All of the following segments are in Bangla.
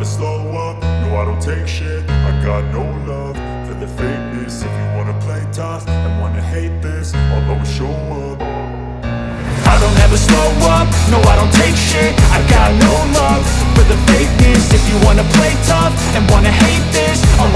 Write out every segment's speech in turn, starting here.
slow up, no I don't take shit. I got no love for the fakeness. If you wanna play tough and wanna hate this, I'll always show up. I don't ever slow up, no I don't take shit. I got no love for the fakeness. If you wanna play tough and wanna hate this, I'll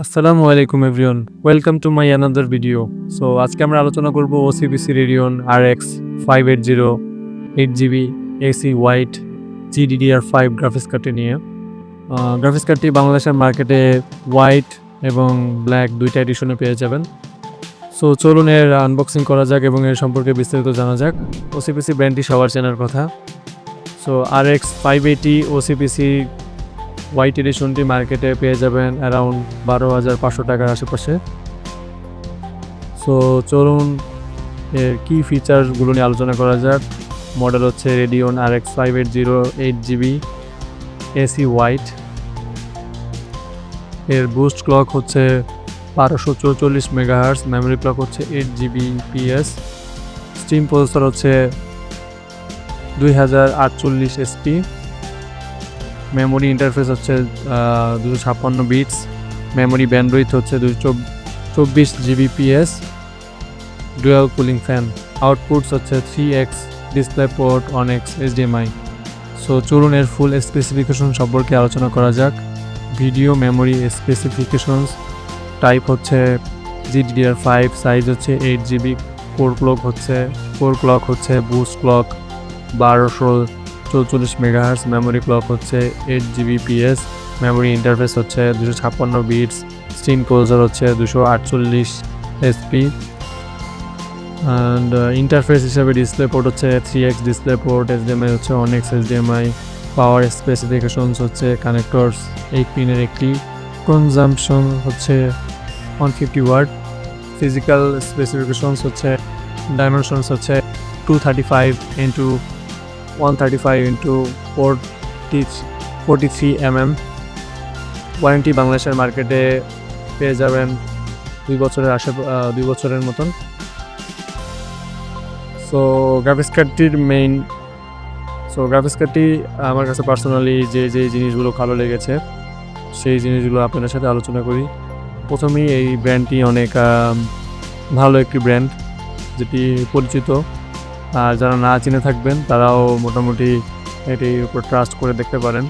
আসসালামু আলাইকুম everyone, welcome to my another video. So আজকে আমরা আলোচনা করব OCPC Radeon RX580 8GB AC white GDDR5 graphics কার্ডটি নিয়ে। গ্রাফিক্স কার্ডটি বাংলাদেশের মার্কেটে হোয়াইট এবং ব্ল্যাক দুইটা এডিশনে পেয়ে যাবেন। সো চলুন এর আনবক্সিং করা যাক এবং এর সম্পর্কে বিস্তারিত জানা যাক। OCPC ব্র্যান্ডটি সবার চেনার কথা। সো RX580 OCPC হোয়াইট এডিশনটি মার্কেটে পেয়ে যাবেন অ্যারাউন্ড 12,500 টাকার আশেপাশে। সো চলুন এর কী ফিচারসগুলো নিয়ে আলোচনা করা যাক। মডেল হচ্ছে Radeon RX580 8GB AC white. এর বুস্ট ক্লক হচ্ছে 1244 মেগাহার্টজ, মেমোরি ক্লক হচ্ছে 8GB/PS, স্টিম প্রসেসর হচ্ছে 2048 SP, মেমোরি ইন্টারফেস হচ্ছে 256 বিটস, মেমোরি ব্যান্ডউইথ হচ্ছে 224 GB/PS, dual cooling fan, outputs হচ্ছে 3x display port, 1x HDMI। So চলুন এর ফুল স্পেসিফিকেশন সম্পর্কে আলোচনা করা যাক। ভিডিও মেমোরি স্পেসিফিকেশনস, টাইপ হচ্ছে GDDR5, সাইজ হচ্ছে 8GB, কোর ক্লক হচ্ছে boost clock 1244 megahertz, memory clock হচ্ছে 8GB/PS, মেমোরি ইন্টারফেস হচ্ছে 256 বিটস, স্টিম প্রসেসর হচ্ছে 248 SP, অ্যান্ড ইন্টারফেস হিসাবে ডিসপ্লে পোর্ট হচ্ছে 3x ডিসপ্লে পোর্ট, HDMI হচ্ছে 1x HDMI। পাওয়ার স্পেসিফিকেশনস হচ্ছে কানেক্টরস 8 পিনের একটি, কনজাম্পশন হচ্ছে 150 ওয়াট, ফিজিক্যাল স্পেসিফিকেশনস হচ্ছে ডাইমেনশনস হচ্ছে 235 into 135 into 43 mm। ওয়ারেন্টি বাংলাদেশের মার্কেটে পেয়ে যাবেন 2 বছরের মতন। সো গ্রাফিক্স কার্ডটি আমার কাছে পার্সোনালি যে জিনিসগুলো ভালো লেগেছে সেই জিনিসগুলো আপনাদের সাথে আলোচনা করি। প্রথমেই এই ব্র্যান্ডটি অনেক ভালো একটি ব্র্যান্ড যেটি পরিচিত, আর যারা না চিনে থাকবেন তারাও মোটামুটি এটির উপর ট্রাস্ট করে দেখতে পারেন।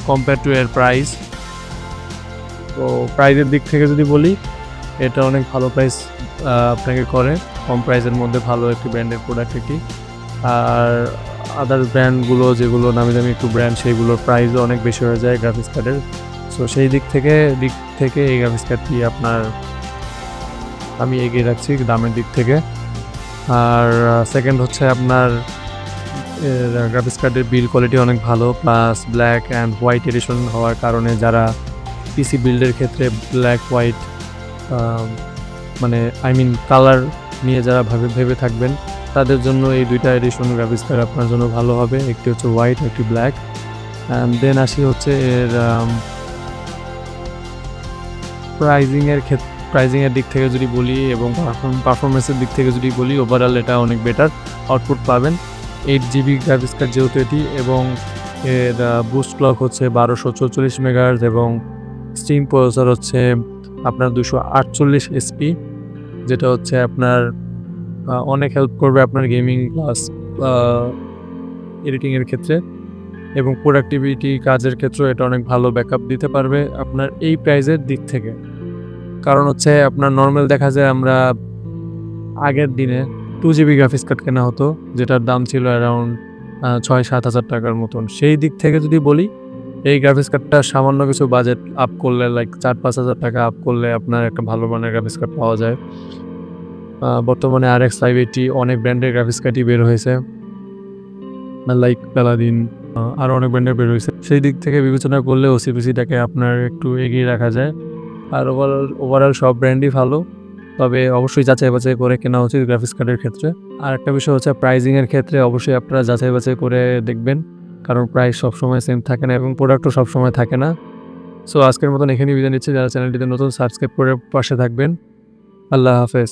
কম্পেয়ার টু এর প্রাইস, তো প্রাইসের দিক থেকে যদি বলি এটা অনেক ভালো প্রাইস আপনাকে করে, কম প্রাইসের মধ্যে ভালো একটি ব্র্যান্ডের প্রোডাক্ট এটি। আর আদার ব্র্যান্ডগুলো যেগুলো নামি দামি একটু ব্র্যান্ড সেইগুলোর প্রাইসও অনেক বেশি হয়ে যায় গ্রাফিক্স কার্ডের। সো সেই দিক থেকে এই গ্রাফিক্স কার্ডটি আমি এগিয়ে রাখছি দামের দিক থেকে। আর সেকেন্ড হচ্ছে আপনার গ্রাফিক্স কার্ডের বিল্ড কোয়ালিটি অনেক ভালো, plus black and white addition হওয়ার কারণে যারা পিসি বিল্ডের ক্ষেত্রে ব্ল্যাক হোয়াইট কালার নিয়ে যারা ভেবে থাকবেন তাদের জন্য এই দুইটা এডিশন গ্রাফিক্স কার্ড আপনার জন্য ভালো হবে। একটি হচ্ছে হোয়াইট, একটি ব্ল্যাক। অ্যান্ড দেন আসি হচ্ছে এর প্রাইজিংয়ের দিক থেকে যদি বলি এবং পারফরমেন্সের দিক থেকে যদি বলি, ওভারঅল এটা অনেক বেটার আউটপুট পাবেন। 8GB গ্রাফিক্স কার্ড যেহেতু এটি, এবং এর বুস্ট ক্লক হচ্ছে 1244 মেগাহার্টজ এবং স্টিম প্রসেসর হচ্ছে আপনার 248 SP, যেটা হচ্ছে আপনার অনেক হেল্প করবে আপনার গেমিং প্লাস এডিটিংয়ের ক্ষেত্রে এবং প্রোডাক্টিভিটি কাজের ক্ষেত্রেও এটা অনেক ভালো ব্যাকআপ দিতে পারবে আপনার এই প্রাইজের দিক থেকে। কারণ হচ্ছে আপনার নর্মাল দেখা যায় আমরা আগের দিনে 2GB গ্রাফিক্স কার্ড কেনা হতো যেটার দাম ছিল অ্যারাউন্ড 6-7 হাজার টাকার মতন। সেই দিক থেকে যদি বলি এই গ্রাফিক্স কার্ডটা সামান্য কিছু বাজেট আপ করলে, লাইক 4-5 হাজার টাকা আপ করলে আপনার একটা ভালো মানের গ্রাফিক্স কার্ড পাওয়া যায়। বর্তমানে RX580 অনেক ব্র্যান্ডের গ্রাফিক্স কার্ডই বের হয়েছে, লাইক প্যালাদিন, আরও অনেক ব্র্যান্ডের বের হয়েছে। সেই দিক থেকে বিবেচনা করলে OCPCটাকে আপনার একটু এগিয়ে রাখা যায়। আর ওভারঅল সব ব্র্যান্ডই ভালো, তবে অবশ্যই যাচাই বাছাই করে কেনা উচিত গ্রাফিক্স কার্ডের ক্ষেত্রে। আর একটা বিষয় হচ্ছে প্রাইজিংয়ের ক্ষেত্রে অবশ্যই আপনারা যাচাই বাছাই করে দেখবেন, কারণ প্রাইস সবসময় সেম থাকে না এবং প্রোডাক্টও সবসময় থাকে না। সো আজকের মতন এখানেই বিদায় নিচ্ছি। যারা চ্যানেলটিতে নতুন সাবস্ক্রাইব করে পাশে থাকবেন। আল্লাহ হাফেজ।